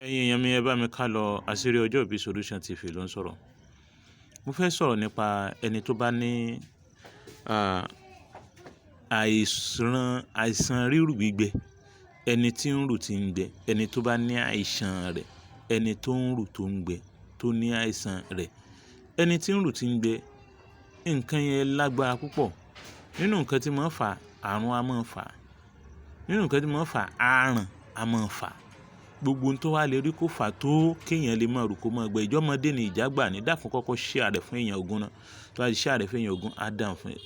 ẹ̀yin èèyàn mi ẹ bá mi ká lọ àṣírí ọjọ́ ìbí Solution TV ló ń sọ̀rọ̀. Mo fẹ́ sọ̀rọ̀ nípa ẹni tó bá ní àìsàn rírù gbígbẹ, ẹni tí ń rù tí ń gbẹ, ẹni tó bá ní àìsàn rẹ̀, ẹni tó ń rù tó ń gbẹ, tó ní àìsàn rẹ̀, ẹni tí ń rù tí ń gbẹ. Nǹkan yẹn lágbára púpọ̀. Nínú nǹkan tí máa ń fà àrùn a máa ń fà, nínú nǹkan tí máa ń fà àrùn a máa ń fà. Gbogbo ohun tó wá lè rí kó fà tó kéèyàn lè máa rù kó máa gbẹ. Ìjọ́mọdé ni ìjàgbá ní dákun kọ́kọ́ share rẹ̀ fún èèyàn ogún náà. Tó bá ti share rẹ̀ fún èèyàn ogún, á dáhùn fún ẹ.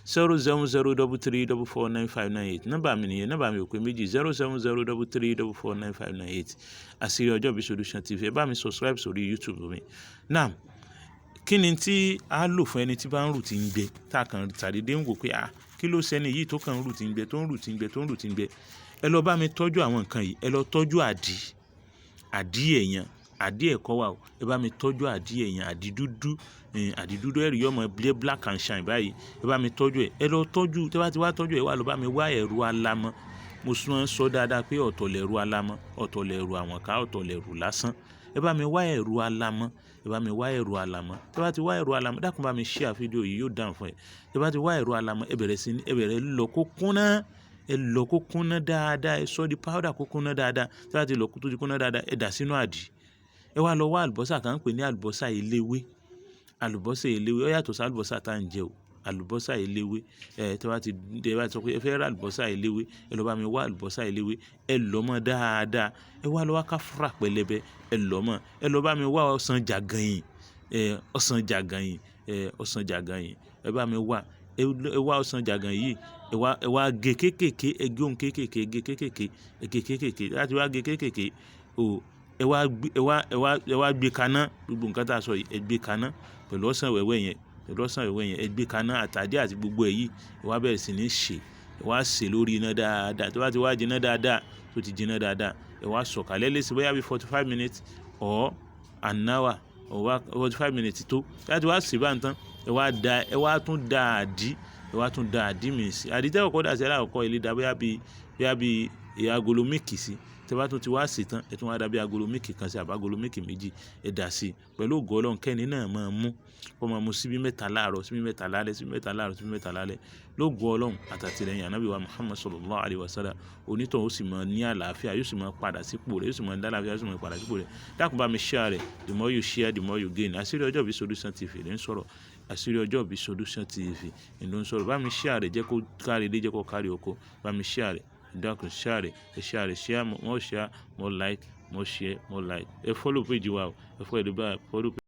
07033449598 nọ́mbà mi nìyẹn, nọ́mbà mi ò pé méjì. 07033449598 àṣírí ọjọ́ ìbí Solution TV. Ẹ bá mi subscribe sórí YouTube mi. Now, kí ni tí a lò fún ẹni tí bá ń rù tí ń gbẹ? Tá kan ṣàdédé ń wò pé kí ló ṣẹni yìí tó kàn ń rù tí ń gbẹ, tó ń rù tí ń gbẹ, tó ń rù tí ń gbẹ. Ẹ lọ bá mi tọ́jú àwọn nǹkan yìí. Ẹ lọ tọ́jú àdí èèyàn, àdí ẹ̀kọ́ wa o. Ẹ bá mi tọ́jú àdí èèyàn, àdí dúdú ẹ̀rí yọmọ black and shine báyìí. Ẹ bá mi tọ́jú ẹ̀. Ẹ lọ tọ́jú, tí wọ́n bá ti wá tọ́jú ẹ̀, wá lọ bá mi wá ẹ̀rù alámọ̀. Mo sọ dáadáa pé ọ̀tọ̀ lẹ̀rù alámọ̀, ọ̀tọ̀ lẹ̀rù àwọn ká, ọ̀tọ̀ lẹ̀rù lásán. Ẹ bá mi wá ẹ̀rù alámọ̀, ẹ bá mi wá ẹ̀rù alámọ̀. Tí wọ́n bá ti wá ẹ̀rù alámọ̀, dákun bá mi share fídíò yìí, yóò dáhùn fún ẹ. Tí wọ́n bá ti wá ẹ̀rù alámọ̀, ẹ bẹ̀rẹ̀ lọ kó kúnná. Ẹ lọ kó kúnná dáadáa, ẹ sọ di powder kó kúnná dáadáa. Tí wọ́n bá ti lọ tó ti kúnná dáadáa, ẹ dà sínú àdì. Ẹ wá lọ wá àlùbọ́sà kan pè ní àlùbọ́sà eléwé. Àlùbọ́sà eléwé ó yàtọ̀ sí àlùbọ́sà tá ń jẹ o. Àlùbọ́sà eléwé. Tí wọ́n bá ti sọ pé ẹ fẹ́ rà àlùbọ́sà eléwé, ẹ lọ bá mi wá àlùbọ́sà eléwé. Ẹ lọ mọ́ dáadáa. Ẹ wá lọ wá káfúrà pẹlẹbẹ. Ẹ lọ mọ́. Ẹ lọ bá mi wá ọsàn jàgànyìn. Ọsàn jàgànyìn. Ọsàn jàgànyìn. Ẹ bá mi wá. Ẹ wá ọsàn jàgànyìn yìí. Ẹ wá gé kéékèèké, ẹ gé ohun kéékèèké, gé kéékèèké, ẹ gé kéékèèké. Láti wá gé kéékèèké, ẹ wá gbé kaná. Gbogbo nǹkan tá a sọ yìí, ẹ gbé kaná pẹ̀lú ọsàn wẹ́wẹ́ yẹn, pẹ̀lú ọsàn wẹ́wẹ́ yẹn. Ẹ gbé kaná àtàdé àti gbogbo èyí. Ẹ wá bẹ̀rẹ̀ sí ní sè. Ẹ wá sè lórí iná dáadáa. Tó bá ti wá jiná dáadáa, tó ti jiná dáadáa, ẹ wá sọ̀kalẹ̀ lẹ́sìn bóyá bí 45 minutes or an hour or 45 minutes tó. Láti wá sè bá ń tán, ẹ wá tún da àdí mi sí. Àdí tẹ́ kọ́kọ́ dà sí alákọ̀ọ́kọ́ ilé dà bóyá bí agolo míìkì sí. Tí wọ́n bá tún ti wá sè tán, ẹ tún wá dà bí agolo míìkì kan sí àbí agolo míìkì méjì. Ẹ dà sí pẹ̀lú ògo Ọlọ́run. Kẹ́ni náà máa mú. Kó máa mú síbí mẹ́ta láàárọ̀, síbí mẹ́ta lálẹ́, síbí mẹ́ta láàárọ̀, síbí mẹ́ta lálẹ́. Lógo Ọlọ́run àtàtìlẹ́yìn Ànábì wa Muhammad sallallahu alaihi wasallam. Onítọ̀hún ó sì máa ní àlàáfíà, yóò sì máa padà sípò rẹ̀, yóò sì máa ní àlàáfíà, yóò sì máa padà sípò rẹ̀. Dákun bá mi share rẹ̀. The more you share, the more you gain. Àṣírí ọjọ́ ìbí Solution TV ló ń sọ̀rọ̀. Àṣírí ọjọ́ ìbí Solution TV ló ń sọ̀rọ̀. Bá mi share rẹ̀, jẹ́ kó kárí ilé, jẹ́ kó kárí oko. Bá mi share rẹ̀. Dákun share rẹ̀. Ẹ share rẹ̀. Share, more like, more share, more like. Ẹ follow page wa o. Ẹ follow page.